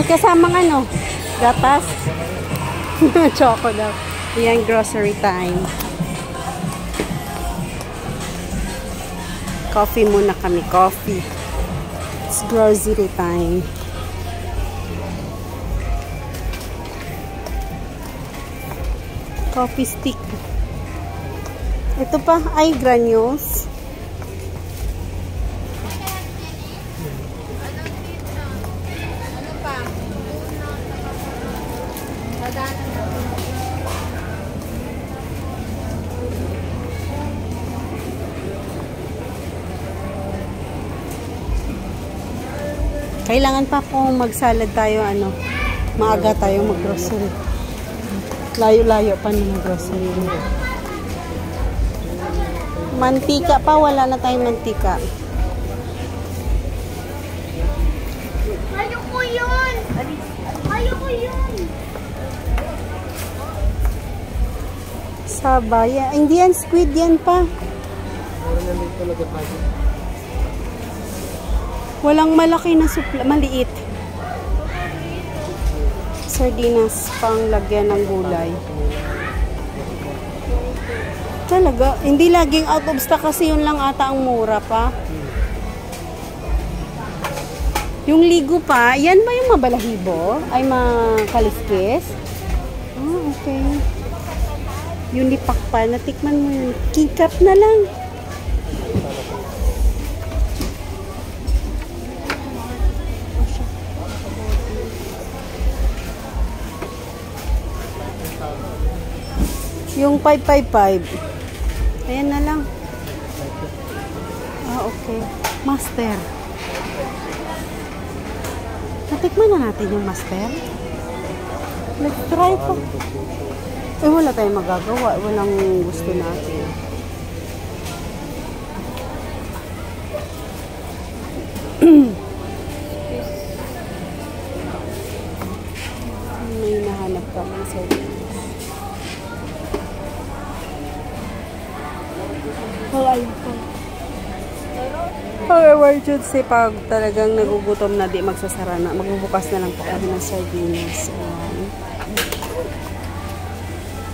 May kasamang ano? Gatas? Choco daw. Ayan, grocery time. Coffee muna kami. Coffee. It's grocery time. Coffee stick. Ito pa ay granules. Kailangan pa kung magsalad tayo, ano, maaga tayo mag-grocery. Layo-layo pa ng grocery. Mantika pa, wala na tayong mantika. Ayoko yun! Ayoko yun! Sabay. Hindi yan, squid yan pa. Walang malaki na supla, maliit. Sardinas pang lagyan ng gulay. Talaga, hindi laging out of stock kasi yun lang ata ang mura pa. Yung ligo pa, yan ba yung mabalahibo? Ay makaliskis? Ah, okay. Yung lipak pa, natikman mo yun. King cup na lang. Yung 555. Ayan na lang. Ah, okay. Master. Natikman na natin yung master. Let's try po. Eh, wala tayong magagawa. Walang gusto natin. May nahanap kami sa emergency pag talagang nagugutom na, di magsasara na, magbubukas na lang po kami ng sardinas.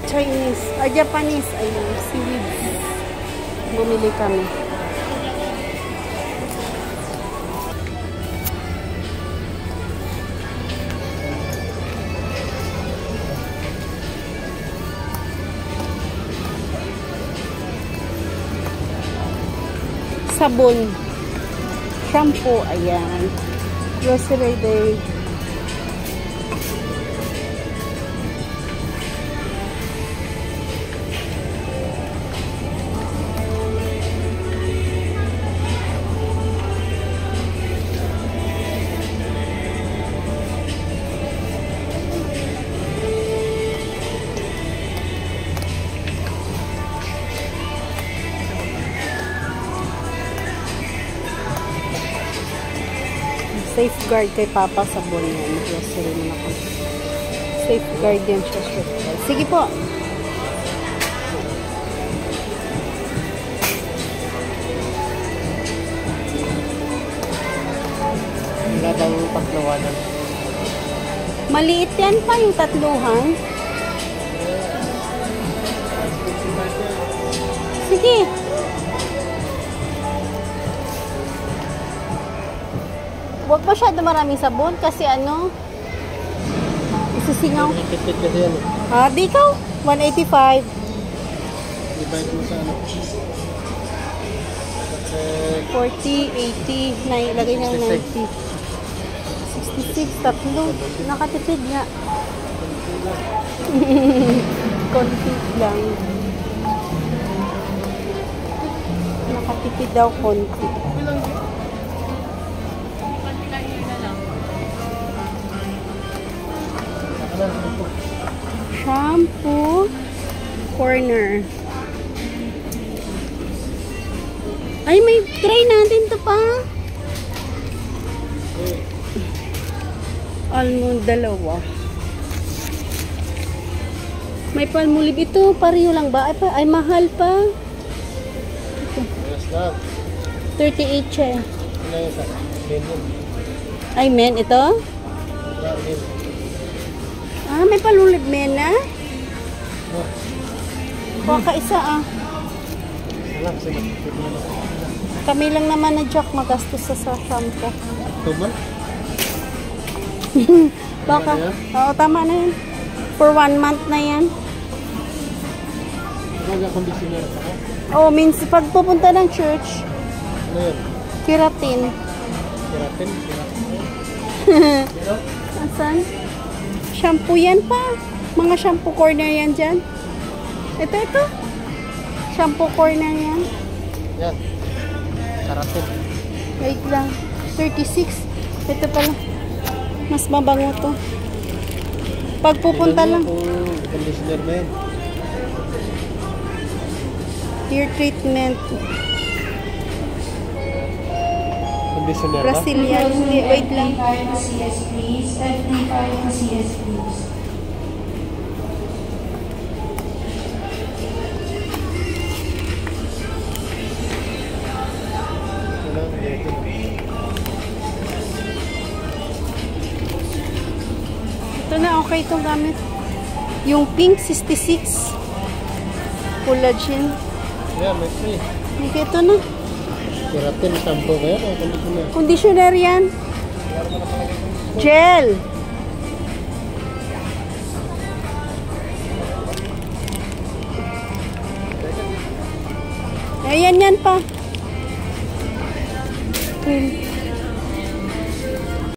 Chinese, Japanese, ayun, seaweed. Bumili kami. Sabon. Shampoo. Ayan. Grocery day. Safeguard kay Papa sabon yan. Grocery naman ako. Safeguard yan siya. Sige po. Wala bang tatluhanan? Maliit yan pa yung tatluhan. Sige. Huwag masyado maraming sabon kasi ano, isisingaw. 180 kasi yan. Ah, di ikaw? 185. Divide mo sa ano? 40, 80, lagay niya 90. 66, tatlo. Nakatipid nga. Konti lang. Nakatipid daw konti. Shampoo corner. Ay, may try natin to pa. Almond, dalawa. May palmolive ito. Pareho lang ba? Ay, mahal pa. Ito. 38 siya. Ano yun sa? Ay, men, ito? Amin. Ah, may palulid mena. Oh, Kuha ka isa ah. wala kasi nakikita na lang. Kami lang naman na Jack magastos sa shampoo. Tumal? Baka, Tama na yan? oo, tama na yan. For 1 month na yan. Mag-conditioner ako. Oh, means pag pupunta ng church, Ano yun? keratin. Keratin? Asan? Shampoo yan pa. Mga shampoo corner yan dyan. Ito. Shampoo corner yan. Yan. Keratin. Wait lang. 36. Ito pala. Mas mabango to. Pag pupunta Tingnan lang. mo kung conditioner na yun. Hair treatment. Conditioner ba? Brazilian. Hindi, wait lang. CS please. FD5 to CS please. Wala, dito. Ito na, okay itong gamit. Yung pink, 66. Collagen. Yan, may free. Okay, ito na. Keratin, shampoo ba yan o conditioner? Conditioner yan. Gel. Ayan yan pa. Cream.